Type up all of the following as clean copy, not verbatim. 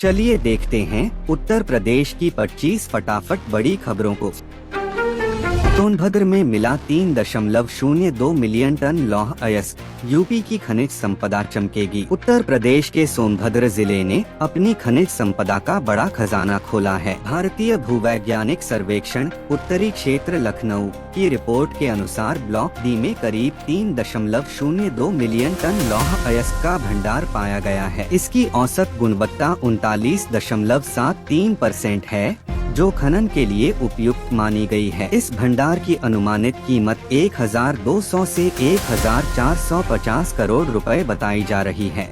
चलिए देखते हैं उत्तर प्रदेश की 25 फटाफट बड़ी खबरों को। सोनभद्र में मिला 3.02 मिलियन टन लौह अयस्क, यूपी की खनिज संपदा चमकेगी। उत्तर प्रदेश के सोनभद्र जिले ने अपनी खनिज संपदा का बड़ा खजाना खोला है। भारतीय भूवैज्ञानिक सर्वेक्षण उत्तरी क्षेत्र लखनऊ की रिपोर्ट के अनुसार ब्लॉक डी में करीब 3.02 मिलियन टन लौह अयस्क का भंडार पाया गया है। इसकी औसत गुणवत्ता 39.73% है, जो खनन के लिए उपयुक्त मानी गई है। इस भंडार की अनुमानित कीमत 1200 से 1450 करोड़ रुपए बताई जा रही है।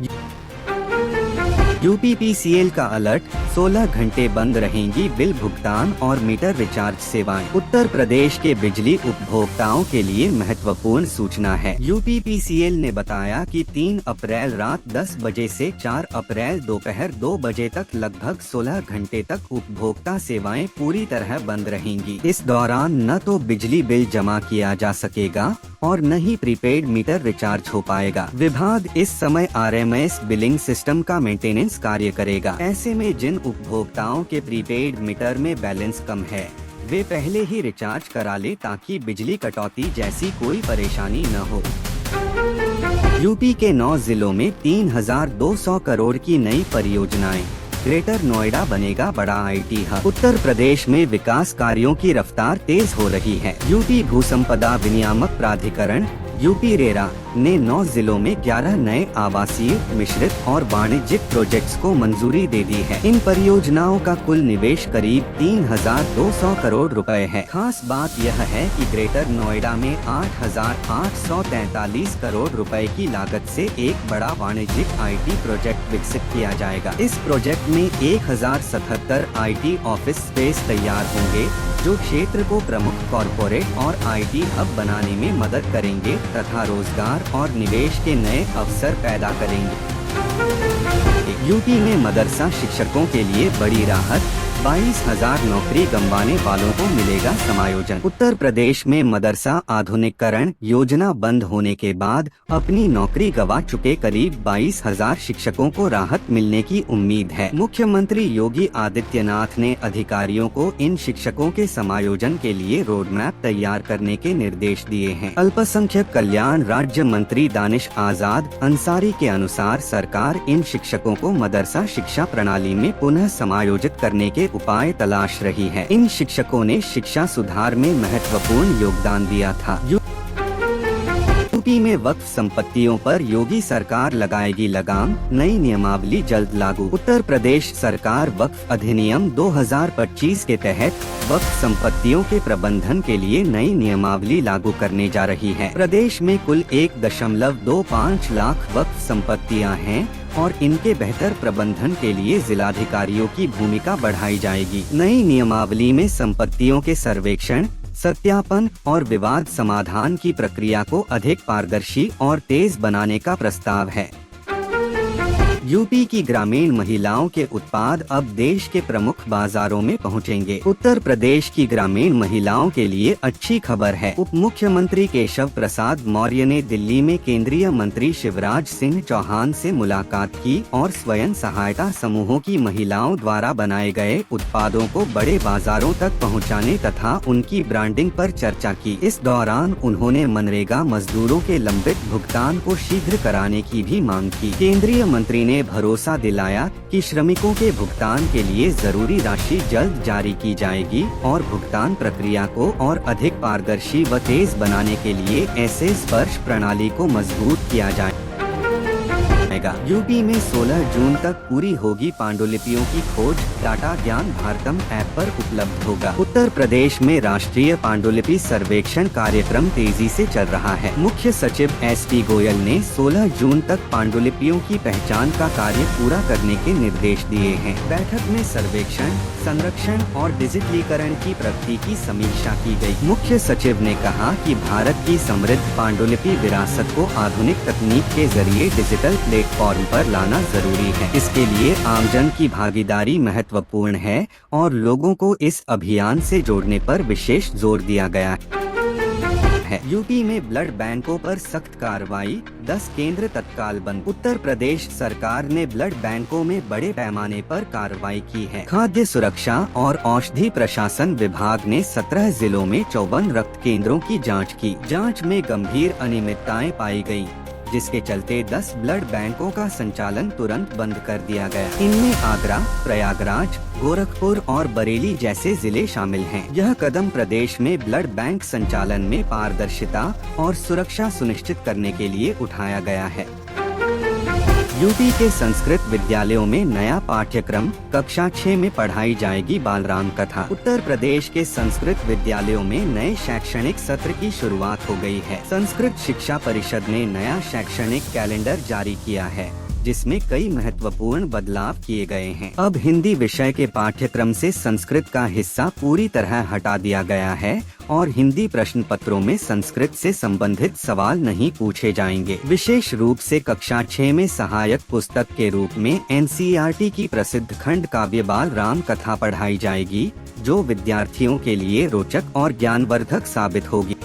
यूपीपीसीएल का अलर्ट, 16 घंटे बंद रहेंगी बिल भुगतान और मीटर रिचार्ज सेवाएं। उत्तर प्रदेश के बिजली उपभोक्ताओं के लिए महत्वपूर्ण सूचना है। यूपीपीसीएल ने बताया कि 3 अप्रैल रात 10 बजे से 4 अप्रैल दोपहर 2 बजे तक लगभग 16 घंटे तक उपभोक्ता सेवाएं पूरी तरह बंद रहेंगी। इस दौरान न तो बिजली बिल जमा किया जा सकेगा और न ही प्रीपेड मीटर रिचार्ज हो पाएगा। विभाग इस समय आरएमएस बिलिंग सिस्टम का मेंटेनेंस कार्य करेगा। ऐसे में जिन उपभोक्ताओं के प्रीपेड मीटर में बैलेंस कम है, वे पहले ही रिचार्ज करा ले ताकि बिजली कटौती जैसी कोई परेशानी न हो। यूपी के 9 जिलों में 3200 करोड़ की नई परियोजनाएं। ग्रेटर नोएडा बनेगा बड़ा आईटी हब। उत्तर प्रदेश में विकास कार्यों की रफ्तार तेज हो रही है। यूपी भूसंपदा विनियामक प्राधिकरण यूपी रेरा ने 9 जिलों में 11 नए आवासीय, मिश्रित और वाणिज्यिक प्रोजेक्ट्स को मंजूरी दे दी है। इन परियोजनाओं का कुल निवेश करीब 3200 करोड़ रुपए है। खास बात यह है कि ग्रेटर नोएडा में 8843 करोड़ रुपए की लागत से एक बड़ा वाणिज्यिक आईटी प्रोजेक्ट विकसित किया जाएगा। इस प्रोजेक्ट में 1077 आईटी ऑफिस स्पेस तैयार होंगे, जो क्षेत्र को प्रमुख कॉरपोरेट और आईटी हब बनाने में मदद करेंगे तथा रोजगार और निवेश के नए अवसर पैदा करेंगे। यूपी में मदरसा शिक्षकों के लिए बड़ी राहत, 22,000 नौकरी गंवाने वालों को मिलेगा समायोजन। उत्तर प्रदेश में मदरसा आधुनिकीकरण योजना बंद होने के बाद अपनी नौकरी गंवा चुके करीब 22,000 शिक्षकों को राहत मिलने की उम्मीद है। मुख्यमंत्री योगी आदित्यनाथ ने अधिकारियों को इन शिक्षकों के समायोजन के लिए रोड मैप तैयार करने के निर्देश दिए हैं। अल्पसंख्यक कल्याण राज्य मंत्री दानिश आजाद अंसारी के अनुसार सरकार इन शिक्षकों को मदरसा शिक्षा प्रणाली में पुनः समायोजित करने के उपाय तलाश रही है। इन शिक्षकों ने शिक्षा सुधार में महत्वपूर्ण योगदान दिया था। यूपी में वक्फ संपत्तियों पर योगी सरकार लगाएगी लगाम, नई नियमावली जल्द लागू। उत्तर प्रदेश सरकार वक्फ अधिनियम 2025 के तहत वक्फ संपत्तियों के प्रबंधन के लिए नई नियमावली लागू करने जा रही है। प्रदेश में कुल 1.25 लाख वक्फ संपत्तियां हैं और इनके बेहतर प्रबंधन के लिए जिलाधिकारियों की भूमिका बढ़ाई जाएगी। नई नियमावली में संपत्तियों के सर्वेक्षण, सत्यापन और विवाद समाधान की प्रक्रिया को अधिक पारदर्शी और तेज बनाने का प्रस्ताव है। यूपी की ग्रामीण महिलाओं के उत्पाद अब देश के प्रमुख बाजारों में पहुंचेंगे। उत्तर प्रदेश की ग्रामीण महिलाओं के लिए अच्छी खबर है। उप मुख्यमंत्री केशव प्रसाद मौर्य ने दिल्ली में केंद्रीय मंत्री शिवराज सिंह चौहान से मुलाकात की और स्वयं सहायता समूहों की महिलाओं द्वारा बनाए गए उत्पादों को बड़े बाजारों तक पहुंचाने तथा उनकी ब्रांडिंग पर चर्चा की। इस दौरान उन्होंने मनरेगा मजदूरों के लंबित भुगतान को शीघ्र कराने की भी मांग की। केंद्रीय मंत्री ने भरोसा दिलाया कि श्रमिकों के भुगतान के लिए जरूरी राशि जल्द जारी की जाएगी और भुगतान प्रक्रिया को और अधिक पारदर्शी व तेज बनाने के लिए ऐसे स्पर्श प्रणाली को मजबूत किया जाएगा। यूपी में 16 जून तक पूरी होगी पांडुलिपियों की खोज, डाटा ज्ञान भारतम ऐप पर उपलब्ध होगा। उत्तर प्रदेश में राष्ट्रीय पांडुलिपि सर्वेक्षण कार्यक्रम तेजी से चल रहा है। मुख्य सचिव SP गोयल ने 16 जून तक पांडुलिपियों की पहचान का कार्य पूरा करने के निर्देश दिए हैं। बैठक में सर्वेक्षण, संरक्षण और डिजिटलीकरण की प्रगति की समीक्षा की गई। मुख्य सचिव ने कहा कि भारत की समृद्ध पांडुलिपि विरासत को आधुनिक तकनीक के जरिए डिजिटल प्लेटफॉर्म पर लाना जरूरी है। इसके लिए आमजन की भागीदारी महत्वपूर्ण है और लोगों को इस अभियान से जोड़ने पर विशेष जोर दिया गया है। है। यूपी में ब्लड बैंकों पर सख्त कार्रवाई, 10 केंद्र तत्काल बंद। उत्तर प्रदेश सरकार ने ब्लड बैंकों में बड़े पैमाने पर कार्रवाई की है। खाद्य सुरक्षा और औषधि प्रशासन विभाग ने 17 जिलों में 54 रक्त केंद्रों की जांच की। जांच में गंभीर अनियमितताएं पाई गयी, जिसके चलते 10 ब्लड बैंकों का संचालन तुरंत बंद कर दिया गया। इनमें आगरा, प्रयागराज, गोरखपुर और बरेली जैसे जिले शामिल हैं। यह कदम प्रदेश में ब्लड बैंक संचालन में पारदर्शिता और सुरक्षा सुनिश्चित करने के लिए उठाया गया है। यूपी के संस्कृत विद्यालयों में नया पाठ्यक्रम, कक्षा 6 में पढ़ाई जाएगी बालराम कथा। उत्तर प्रदेश के संस्कृत विद्यालयों में नए शैक्षणिक सत्र की शुरुआत हो गई है। संस्कृत शिक्षा परिषद ने नया शैक्षणिक कैलेंडर जारी किया है, जिसमें कई महत्वपूर्ण बदलाव किए गए हैं। अब हिंदी विषय के पाठ्यक्रम से संस्कृत का हिस्सा पूरी तरह हटा दिया गया है और हिंदी प्रश्न पत्रों में संस्कृत से संबंधित सवाल नहीं पूछे जाएंगे। विशेष रूप से कक्षा 6 में सहायक पुस्तक के रूप में एनसीईआरटी की प्रसिद्ध खंड काव्य बाल राम कथा पढ़ाई जाएगी, जो विद्यार्थियों के लिए रोचक और ज्ञानवर्धक साबित होगी।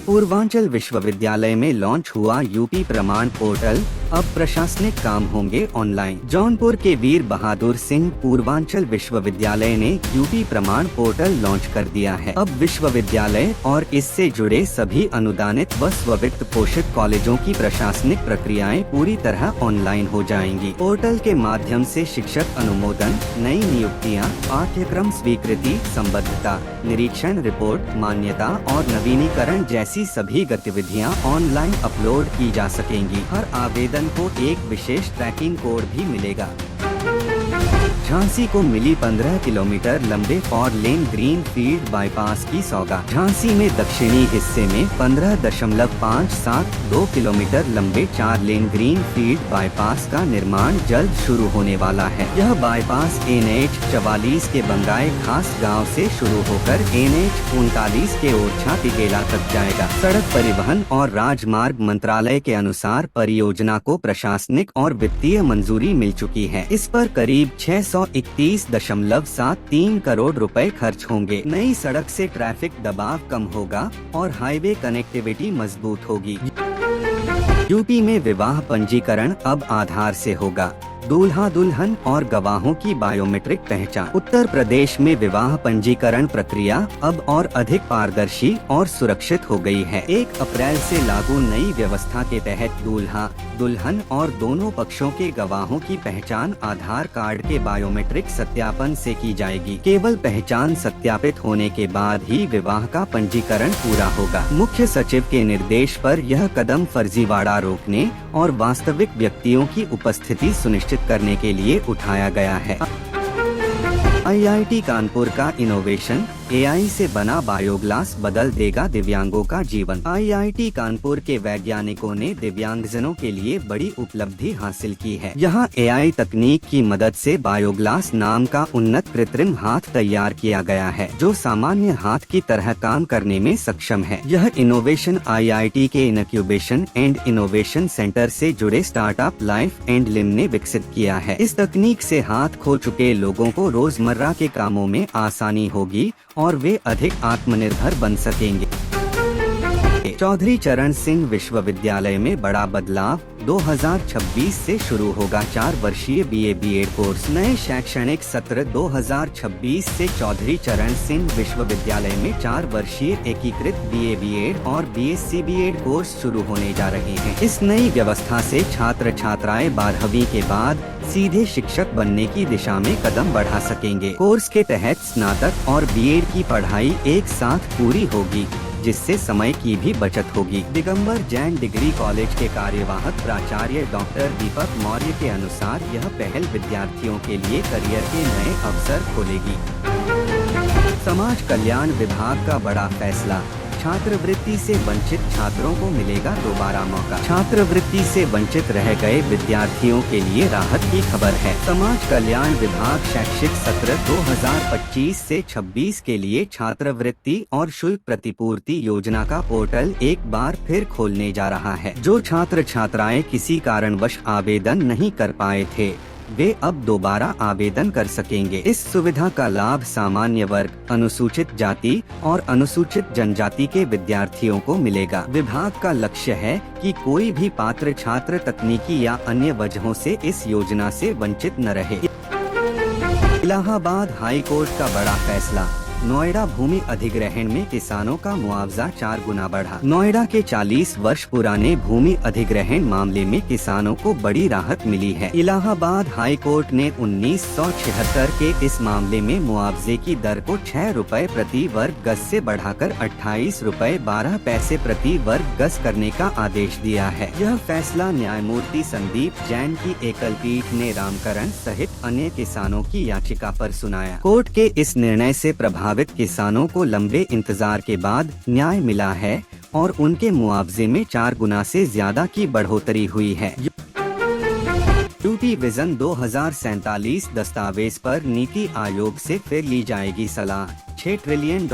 पूर्वांचल विश्वविद्यालय में लॉन्च हुआ यूपी प्रमाण पोर्टल, अब प्रशासनिक काम होंगे ऑनलाइन। जौनपुर के वीर बहादुर सिंह पूर्वांचल विश्वविद्यालय ने यूपी प्रमाण पोर्टल लॉन्च कर दिया है। अब विश्वविद्यालय और इससे जुड़े सभी अनुदानित व स्ववित्त पोषित कॉलेजों की प्रशासनिक प्रक्रियाएं पूरी तरह ऑनलाइन हो जाएंगी। पोर्टल के माध्यम से शिक्षक अनुमोदन, नई नियुक्तियां, पाठ्यक्रम स्वीकृति, संबद्धता, निरीक्षण रिपोर्ट, मान्यता और नवीनीकरण जैसी सभी गतिविधियां ऑनलाइन अपलोड की जा सकेंगी। हर आवेदन को एक विशेष ट्रैकिंग कोड भी मिलेगा। झांसी को मिली 15 किलोमीटर लंबे 4 लेन ग्रीन फील्ड बाईपास की सौगात। झांसी में दक्षिणी हिस्से में 15.572 किलोमीटर लंबे 4 लेन ग्रीन फील्ड बाईपास का निर्माण जल्द शुरू होने वाला है। यह बाईपास NH 44 के बंगाई खास गांव से शुरू होकर NH 39 के ओरछा तिगेला तक जाएगा। सड़क परिवहन और राजमार्ग मंत्रालय के अनुसार परियोजना को प्रशासनिक और वित्तीय मंजूरी मिल चुकी है। इस पर करीब 631.73 करोड़ रुपए खर्च होंगे। नई सड़क से ट्रैफिक दबाव कम होगा और हाईवे कनेक्टिविटी मजबूत होगी। यूपी में विवाह पंजीकरण अब आधार से होगा। दूल्हा दुल्हन और गवाहों की बायोमेट्रिक पहचान। उत्तर प्रदेश में विवाह पंजीकरण प्रक्रिया अब और अधिक पारदर्शी और सुरक्षित हो गई है। 1 अप्रैल से लागू नई व्यवस्था के तहत दूल्हा दुल्हन और दोनों पक्षों के गवाहों की पहचान आधार कार्ड के बायोमेट्रिक सत्यापन से की जाएगी। केवल पहचान सत्यापित होने के बाद ही विवाह का पंजीकरण पूरा होगा। मुख्य सचिव के निर्देश पर यह कदम फर्जीवाड़ा रोकने और वास्तविक व्यक्तियों की उपस्थिति सुनिश्चित करने के लिए उठाया गया है। IIT कानपुर का इनोवेशन, AI से बना बायोग्लास बदल देगा दिव्यांगों का जीवन। IIT कानपुर के वैज्ञानिकों ने दिव्यांगजनों के लिए बड़ी उपलब्धि हासिल की है। यहाँ AI तकनीक की मदद से बायोग्लास नाम का उन्नत कृत्रिम हाथ तैयार किया गया है, जो सामान्य हाथ की तरह काम करने में सक्षम है। यह इनोवेशन IIT के इनक्यूबेशन एंड इनोवेशन सेंटर से जुड़े स्टार्टअप लाइफ एंड लिम ने विकसित किया है। इस तकनीक से हाथ खो चुके लोगों को रोजमर्रा के कामों में आसानी होगी और वे अधिक आत्मनिर्भर बन सकेंगे। चौधरी चरण सिंह विश्वविद्यालय में बड़ा बदलाव, 2026 से शुरू होगा 4 वर्षीय BA BEd कोर्स। नए शैक्षणिक सत्र 2026 से चौधरी चरण सिंह विश्वविद्यालय में 4 वर्षीय एकीकृत BA BEd और BSc BEd कोर्स शुरू होने जा रहे हैं। इस नई व्यवस्था से छात्र छात्राएं 12वीं के बाद सीधे शिक्षक बनने की दिशा में कदम बढ़ा सकेंगे। कोर्स के तहत स्नातक और BEd की पढ़ाई एक साथ पूरी होगी, जिससे समय की भी बचत होगी। दिगंबर जैन डिग्री कॉलेज के कार्यवाहक प्राचार्य डॉक्टर दीपक मौर्य के अनुसार यह पहल विद्यार्थियों के लिए करियर के नए अवसर खोलेगी। समाज कल्याण विभाग का बड़ा फैसला, छात्रवृत्ति से वंचित छात्रों को मिलेगा दोबारा मौका। छात्रवृत्ति से वंचित रह गए विद्यार्थियों के लिए राहत की खबर है। समाज कल्याण विभाग शैक्षिक सत्र 2025 से 26 के लिए छात्रवृत्ति और शुल्क प्रतिपूर्ति योजना का पोर्टल एक बार फिर खोलने जा रहा है। जो छात्र छात्राएं किसी कारणवश आवेदन नहीं कर पाए थे, वे अब दोबारा आवेदन कर सकेंगे। इस सुविधा का लाभ सामान्य वर्ग, अनुसूचित जाति और अनुसूचित जनजाति के विद्यार्थियों को मिलेगा। विभाग का लक्ष्य है कि कोई भी पात्र छात्र तकनीकी या अन्य वजहों से इस योजना से वंचित न रहे। इलाहाबाद हाई कोर्ट का बड़ा फैसला, नोएडा भूमि अधिग्रहण में किसानों का मुआवजा 4 गुना बढ़ा। नोएडा के 40 वर्ष पुराने भूमि अधिग्रहण मामले में किसानों को बड़ी राहत मिली है। इलाहाबाद हाई कोर्ट ने 1976 के इस मामले में मुआवजे की दर को 6 रुपए प्रति वर्ग गज से बढ़ाकर 28 रुपए 12 पैसे प्रति वर्ग गज करने का आदेश दिया है। यह फैसला न्यायमूर्ति संदीप जैन की एकल पीठ ने रामकरण सहित अन्य किसानों की याचिका पर सुनाया। कोर्ट के इस निर्णय से प्रभावित किसानों को लंबे इंतजार के बाद न्याय मिला है और उनके मुआवजे में 4 गुना से ज्यादा की बढ़ोतरी हुई है। यूपी विजन 2047 दस्तावेज पर नीति आयोग से फिर ली जाएगी सलाह। $6 ट्रिलियन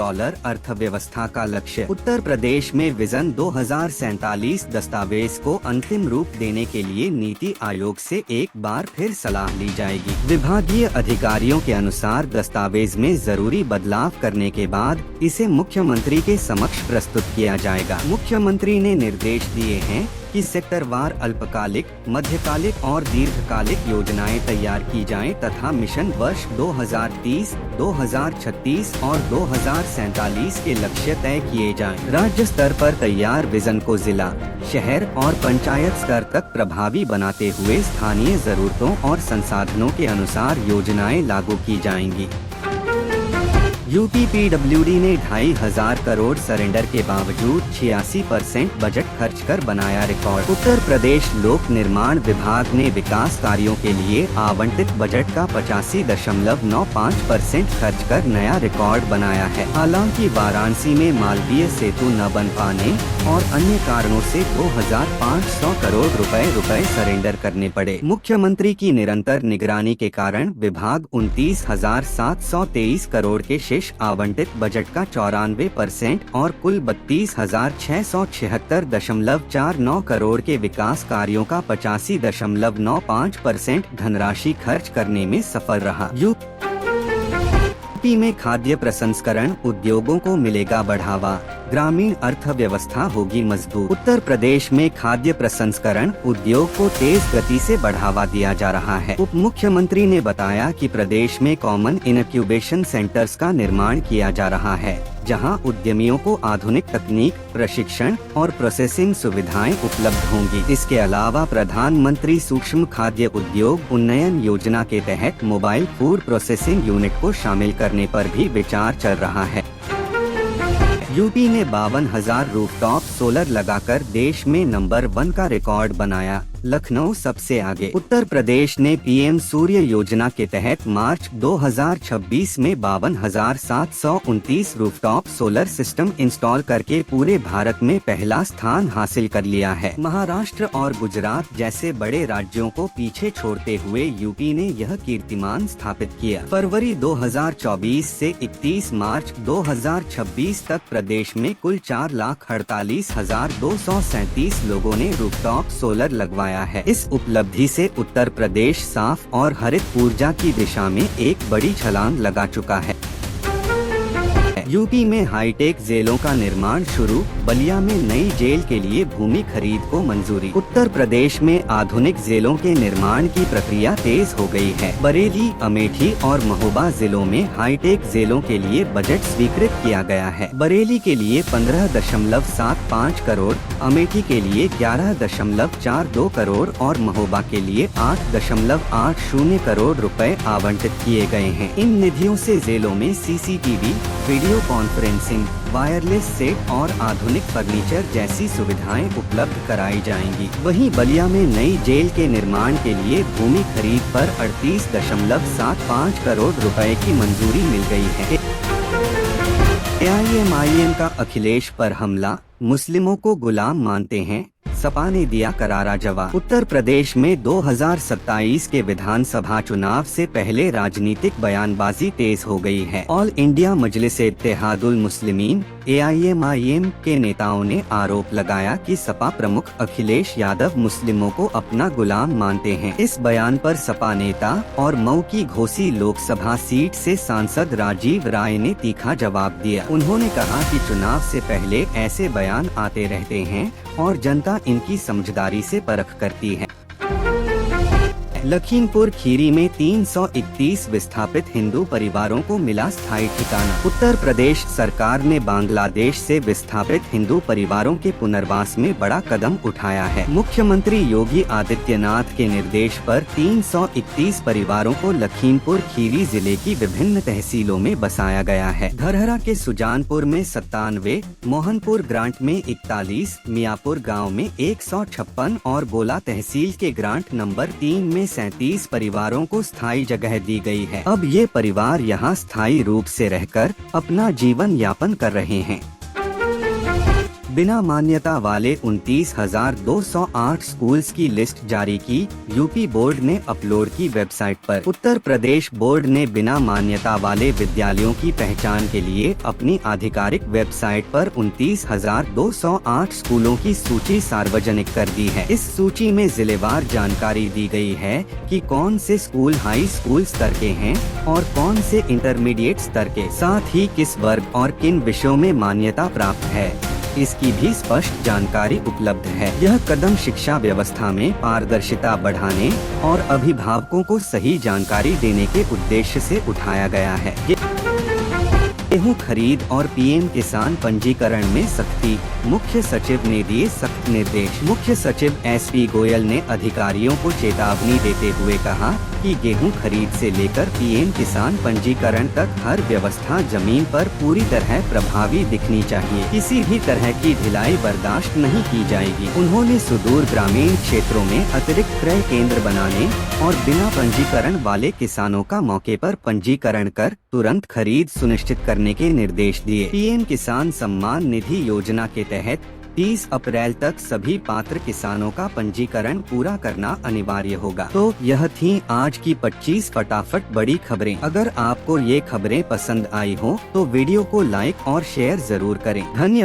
अर्थव्यवस्था का लक्ष्य। उत्तर प्रदेश में विजन 2047 दस्तावेज को अंतिम रूप देने के लिए नीति आयोग से एक बार फिर सलाह ली जाएगी। विभागीय अधिकारियों के अनुसार दस्तावेज में जरूरी बदलाव करने के बाद इसे मुख्यमंत्री के समक्ष प्रस्तुत किया जाएगा। मुख्यमंत्री ने निर्देश दिए हैं कि सेक्टरवार अल्पकालिक, मध्यकालिक और दीर्घकालिक योजनाएं तैयार की जाएं तथा मिशन वर्ष 2030, 2036 और 2047 के लक्ष्य तय किए जाएं। राज्य स्तर पर तैयार विजन को जिला, शहर और पंचायत स्तर तक प्रभावी बनाते हुए स्थानीय जरूरतों और संसाधनों के अनुसार योजनाएं लागू की जाएंगी। यूपी पीडब्ल्यूडी ने 2,500 करोड़ सरेंडर के बावजूद 86% बजट खर्च कर बनाया रिकॉर्ड। उत्तर प्रदेश लोक निर्माण विभाग ने विकास कार्यों के लिए आवंटित बजट का 85.95% खर्च कर नया रिकॉर्ड बनाया है। हालांकि वाराणसी में मालवीय सेतु न बन पाने और अन्य कारणों से 2,500 करोड़ रुपए सरेंडर करने पड़े। मुख्यमंत्री की निरंतर निगरानी के कारण विभाग 29,723 करोड़ के शेष आवंटित बजट का 94% और कुल 32,676.49 करोड़ के विकास कार्यों का 85.95% धनराशि खर्च करने में सफल रहा। यूपी में खाद्य प्रसंस्करण उद्योगों को मिलेगा बढ़ावा, ग्रामीण अर्थव्यवस्था होगी मजबूत। उत्तर प्रदेश में खाद्य प्रसंस्करण उद्योग को तेज गति से बढ़ावा दिया जा रहा है। उप मुख्यमंत्री ने बताया कि प्रदेश में कॉमन इनक्यूबेशन सेंटर्स का निर्माण किया जा रहा है, जहां उद्यमियों को आधुनिक तकनीक, प्रशिक्षण और प्रोसेसिंग सुविधाएं उपलब्ध होंगी। इसके अलावा प्रधानमंत्री सूक्ष्म खाद्य उद्योग उन्नयन योजना के तहत मोबाइल फूड प्रोसेसिंग यूनिट को शामिल करने पर भी विचार चल रहा है। यूपी ने 52,000 रूफटॉप सोलर लगाकर देश में नंबर 1 का रिकॉर्ड बनाया। लखनऊ सबसे आगे। उत्तर प्रदेश ने पीएम सूर्य योजना के तहत मार्च 2026 में 52,729 रूफटॉप सोलर सिस्टम इंस्टॉल करके पूरे भारत में पहला स्थान हासिल कर लिया है। महाराष्ट्र और गुजरात जैसे बड़े राज्यों को पीछे छोड़ते हुए यूपी ने यह कीर्तिमान स्थापित किया। फरवरी 2024 से 31 मार्च 2026 तक प्रदेश में कुल 4,48,237 लोगों ने रूफटॉप सोलर लगवाया है। इस उपलब्धि से उत्तर प्रदेश साफ और हरित ऊर्जा की दिशा में एक बड़ी छलांग लगा चुका है। यूपी में हाईटेक जेलों का निर्माण शुरू, बलिया में नई जेल के लिए भूमि खरीद को मंजूरी। उत्तर प्रदेश में आधुनिक जेलों के निर्माण की प्रक्रिया तेज हो गई है। बरेली, अमेठी और महोबा जिलों में हाईटेक जेलों के लिए बजट स्वीकृत किया गया है। बरेली के लिए 15.75 करोड़, अमेठी के लिए 11.42 करोड़ और महोबा के लिए 8.80 करोड़ रुपए आवंटित किए गए हैं। इन निधियों से जेलों में CCTV, video conferencing, wireless set और आधुनिक फर्नीचर जैसी सुविधाएं उपलब्ध कराई जाएंगी। वहीं बलिया में नई जेल के निर्माण के लिए भूमि खरीद पर 38.75 करोड़ रुपए की मंजूरी मिल गई है। एआईएमआईएम का अखिलेश पर हमला, मुस्लिमों को गुलाम मानते हैं, सपा ने दिया करारा जवाब। उत्तर प्रदेश में 2027 के विधानसभा चुनाव से पहले राजनीतिक बयानबाजी तेज हो गई है। ऑल इंडिया मजलिस-ए-इत्तेहादुल मुस्लिमीन एआईएमआईएम के नेताओं ने आरोप लगाया कि सपा प्रमुख अखिलेश यादव मुस्लिमों को अपना गुलाम मानते हैं। इस बयान पर सपा नेता और मऊ की घोसी लोकसभा सीट से सांसद राजीव राय ने तीखा जवाब दिया। उन्होंने कहा कि चुनाव से पहले ऐसे बयान आते रहते हैं और जनता इनकी समझदारी से परख करती है। लखीमपुर खीरी में 331 विस्थापित हिंदू परिवारों को मिला स्थायी ठिकाना। उत्तर प्रदेश सरकार ने बांग्लादेश से विस्थापित हिंदू परिवारों के पुनर्वास में बड़ा कदम उठाया है। मुख्यमंत्री योगी आदित्यनाथ के निर्देश पर 331 परिवारों को लखीमपुर खीरी जिले की विभिन्न तहसीलों में बसाया गया है। धरहरा के सुजानपुर में 97, मोहनपुर ग्रांट में 41, मियापुर गाँव में 156 और गोला तहसील के ग्रांट नंबर 3 में 37 परिवारों को स्थायी जगह दी गई है। अब ये परिवार यहाँ स्थायी रूप से रहकर अपना जीवन यापन कर रहे हैं। बिना मान्यता वाले 29,208 स्कूल्स की लिस्ट जारी की यूपी बोर्ड ने अपलोड की वेबसाइट पर। उत्तर प्रदेश बोर्ड ने बिना मान्यता वाले विद्यालयों की पहचान के लिए अपनी आधिकारिक वेबसाइट पर 29,208 स्कूलों की सूची सार्वजनिक कर दी है। इस सूची में जिलेवार जानकारी दी गई है कि कौन से स्कूल हाई स्कूल स्तर के हैं और कौन से इंटरमीडिएट स्तर के, साथ ही किस वर्ग और किन विषयों में मान्यता प्राप्त है, इसकी भी स्पष्ट जानकारी उपलब्ध है। यह कदम शिक्षा व्यवस्था में पारदर्शिता बढ़ाने और अभिभावकों को सही जानकारी देने के उद्देश्य से उठाया गया है। गेहूं खरीद और पीएम किसान पंजीकरण में सख्ती, मुख्य सचिव ने दिए सख्त निर्देश। मुख्य सचिव एसपी गोयल ने अधिकारियों को चेतावनी देते हुए कहा कि गेहूं खरीद से लेकर पीएम किसान पंजीकरण तक हर व्यवस्था जमीन पर पूरी तरह प्रभावी दिखनी चाहिए। किसी भी तरह की ढिलाई बर्दाश्त नहीं की जाएगी। उन्होंने सुदूर ग्रामीण क्षेत्रों में अतिरिक्त क्रय केंद्र बनाने और बिना पंजीकरण वाले किसानों का मौके पर पंजीकरण कर तुरंत खरीद सुनिश्चित करने के निर्देश दिए। पीएम किसान सम्मान निधि योजना के तहत 30 अप्रैल तक सभी पात्र किसानों का पंजीकरण पूरा करना अनिवार्य होगा। तो यह थी आज की 25 फटाफट बड़ी खबरें। अगर आपको ये खबरें पसंद आई हो तो वीडियो को लाइक और शेयर जरूर करें। धन्यवाद।